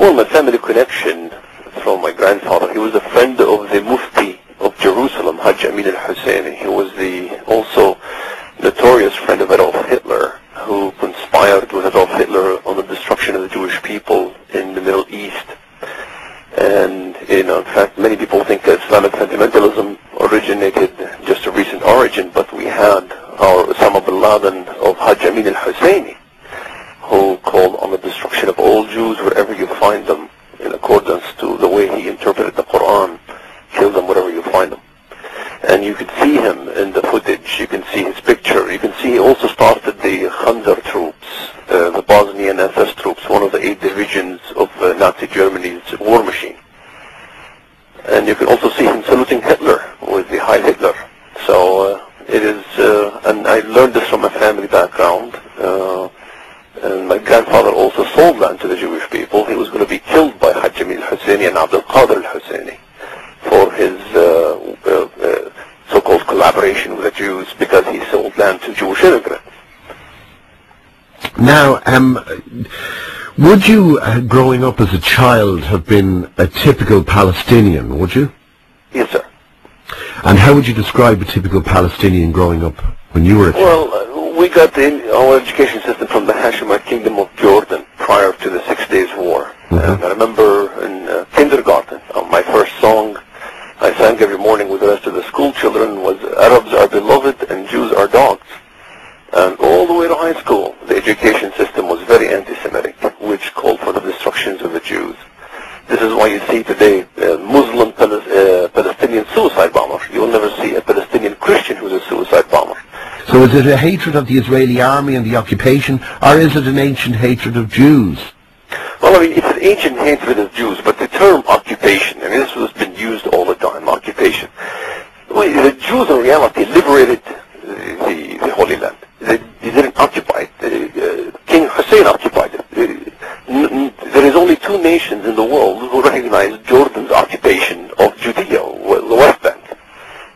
Well, my family connection from my grandfather, he was a friend of the Mufti of Jerusalem, Haj-Ameen Al-Husseni. He was the also notorious friend of Adolf Hitler, who conspired with Adolf Hitler on the destruction of the Jewish people in the Middle East. And, in fact, many people think that Islamic fundamentalism originated just a recent origin, but we had our Osama bin Laden of Haj-Ameen Al-Husseni, who called on the destruction of all Jews wherever you find them, in accordance to the way he interpreted the Quran. Kill them wherever you find them. And you can see him in the footage, you can see his picture, you can see he also started the Qader troops, the Bosnian SS troops, one of the 8 divisions of Nazi Germany's war machine. And you can also see him saluting Hitler with the Heil Hitler. So it is, and I learned this from my family background, and my grandfather also sold land to the Jewish people. He was going to be killed by Haj-Ameen Al-Husseni and Abdul Qader Al-Husseini for his so-called collaboration with the Jews, because he sold land to Jewish immigrants. Now, would you, growing up as a child, have been a typical Palestinian, would you? Yes, sir. And how would you describe a typical Palestinian growing up when you were a child? Well, we got our education system from the Hashemite Kingdom of Jordan prior to the 6 Days War. And I remember in kindergarten, my first song I sang every morning with the rest of the school children was Arabs are beloved and Jews are dogs. And all the way to high school, the education system was very anti-Semitic, which called for the destructions of the Jews. This is why you see today Muslim Palestinian suicide bomber. You will never see a Palestinian Christian who's a suicide bomber. So is it a hatred of the Israeli army and the occupation, or is it an ancient hatred of Jews? Well, I mean, it's an ancient hatred of Jews, but the term occupation, and this has been used all the time, occupation. Well, the Jews in reality liberated the Holy Land. They didn't occupy it. King Hussein occupied it. There is only 2 nations in the world who recognize Jordan's occupation of Judea, the West Bank.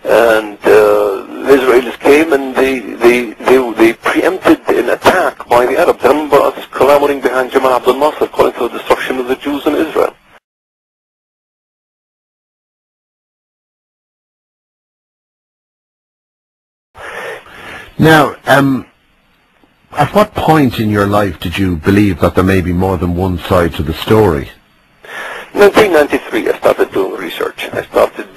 And the Israelis came and they preempted an attack by the Arabs. I remember us collaborating behind Jamal Abdul Nasser, calling for the destruction of the Jews in Israel. Now, at what point in your life did you believe that there may be more than one side to the story? In 1993, I started doing research. I started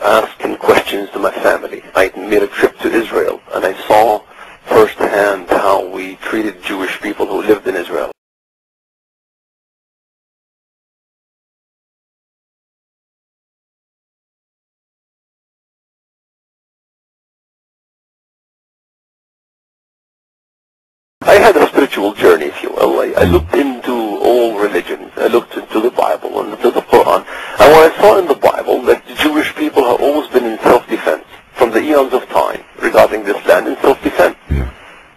asking questions to my family. I made a trip to Israel, and I saw firsthand how we treated Jewish people who lived in Israel. I had a spiritual journey, if you will. I looked into all religions. I looked into the Bible and into the Quran. And what I saw in the Bible, that the Jewish people have always been in self-defense from the eons of time regarding this land, in self-defense.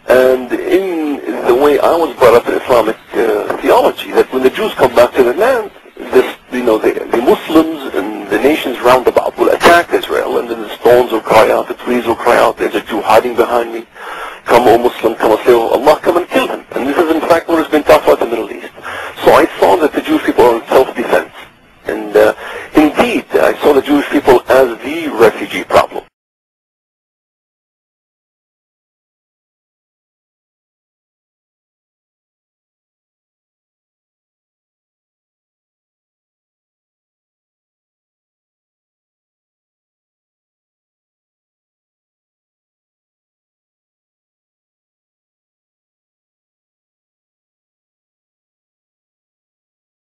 And in the way I was brought up in Islamic theology, that when the Jews come back to the land, the Muslims and the nations round about will attack Israel, and then the stones will cry out, the trees will cry out, there's a Jew hiding behind me. Come, O Muslim, come and say, oh Allah, come and kill him. And this is in fact what has been taught throughout the Middle East. So I saw that the Jewish people are in self-defense. And indeed, I saw the Jewish people as the refugee problem.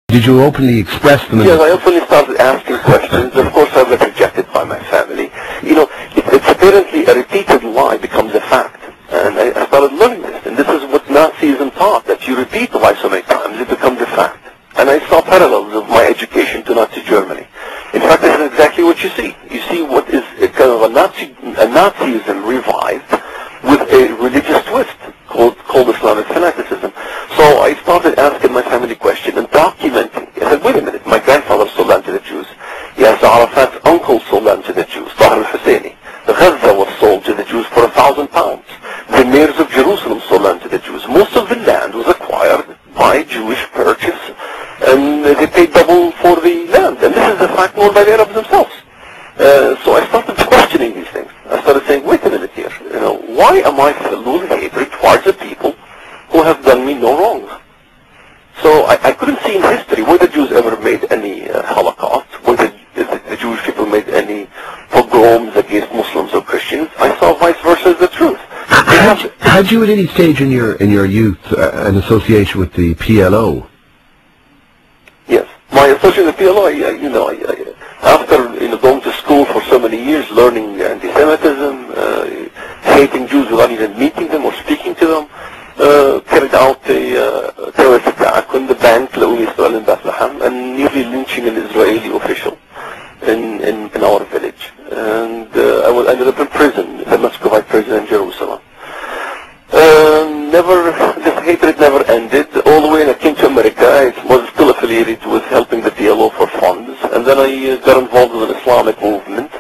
Did you openly express them? Yes, I openly started asking questions. Of course, I was rejected by my family. It's apparently a repeated lie becomes a fact. And I started learning this. And this is what Nazism taught, that you repeat the lie so many times, it becomes a fact. And I saw parallels of my education to Nazi Germany. In fact, this is exactly what you see. You see what is a kind of a Nazism revived with a religious twist called Islamic fanaticism. So I started asking my family question and documenting. I said, wait a minute, my grandfather sold land to the Jews. Yes, Arafat's uncle sold land to the Jews, Al-Husseini. Gaza was sold to the Jews for £1,000. The mayors of Jerusalem sold land to the Jews. Most of the land was acquired by Jewish purchase, and they towards the people who have done me no wrong. So I couldn't see in history where the Jews ever made any Holocaust, where the Jewish people made any pogroms against Muslims or Christians. I saw vice versa as the truth. Had you at any stage in your youth an association with the PLO? Yes, my association with the PLO. After going to school for so many years, learning anti-Semitism, hating Jews without even meeting them or speaking to them, carried out a terrorist attack on the bank Israel in Bethlehem and nearly lynching an Israeli official in our village. And I ended up in prison, the Muscovite prison in Jerusalem. This hatred never ended. All the way when I came to America, I was still affiliated with helping the PLO for funds. And then I got involved with an Islamic movement,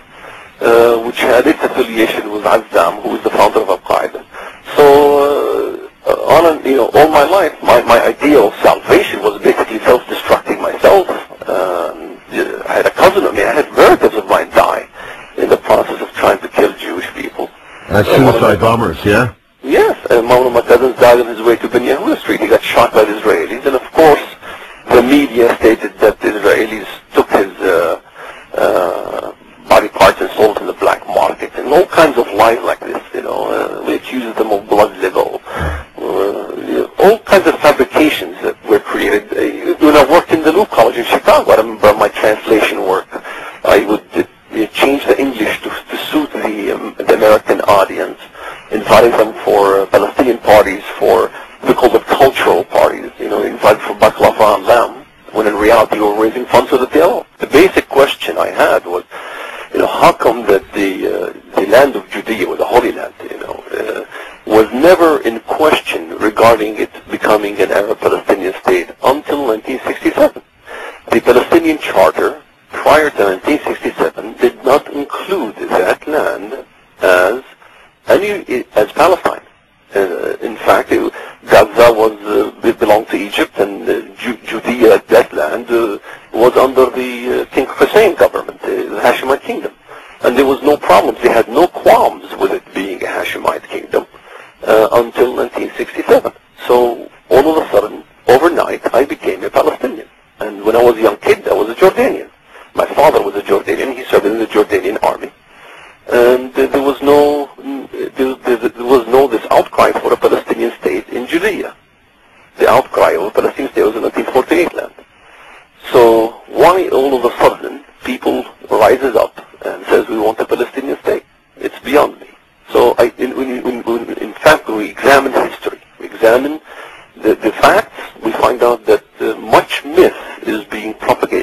which had its affiliation with Azzam, who is the founder of Al-Qaeda. So, all my life, my idea of salvation was basically self-destructing myself. I had a cousin of me, I had relatives of mine die in the process of trying to kill Jewish people. Suicide bombers, yeah? Yes, and one of my cousins died on his way to Ben Yehuda Street. He got shot by the Israelis, and of course, the media stated that the Israelis took his body parts and sold in the black market, and all kinds of lies like this. We accused them of blood libel, all kinds of fabrications that were created. When I worked in the Loop College in Chicago, I remember my translation work. I would change the English to suit the American audience, inviting them for Palestinian parties, for we call them cultural parties, invited for baklava and lamb, when in reality we were raising funds for the PLO. The basic question I had was, how come that the land of Judea, or the Holy Land, was never in question regarding it becoming an Arab Palestinian state until 1967. The Palestinian Charter, prior to 1967, did not include that land as Palestine. In fact, Gaza belonged to Egypt, and Judea, that land, was under the King Hussein government, the Hashemite kingdom. And there was no problems. They had no qualms with it being a Hashemite kingdom until 1967. So all of a sudden, overnight, I became a Palestinian. And when I was a young kid, I was a Jordanian. My father was a Jordanian. He served in the Jordanian army. And there was no this outcry for a Palestinian state in Judea. The outcry of a Palestinian state was in 1948 land. So why all of a sudden people rises up and says we want a Palestinian state? It's beyond me. So in fact, when we examine history, we examine the facts, we find out that much myth is being propagated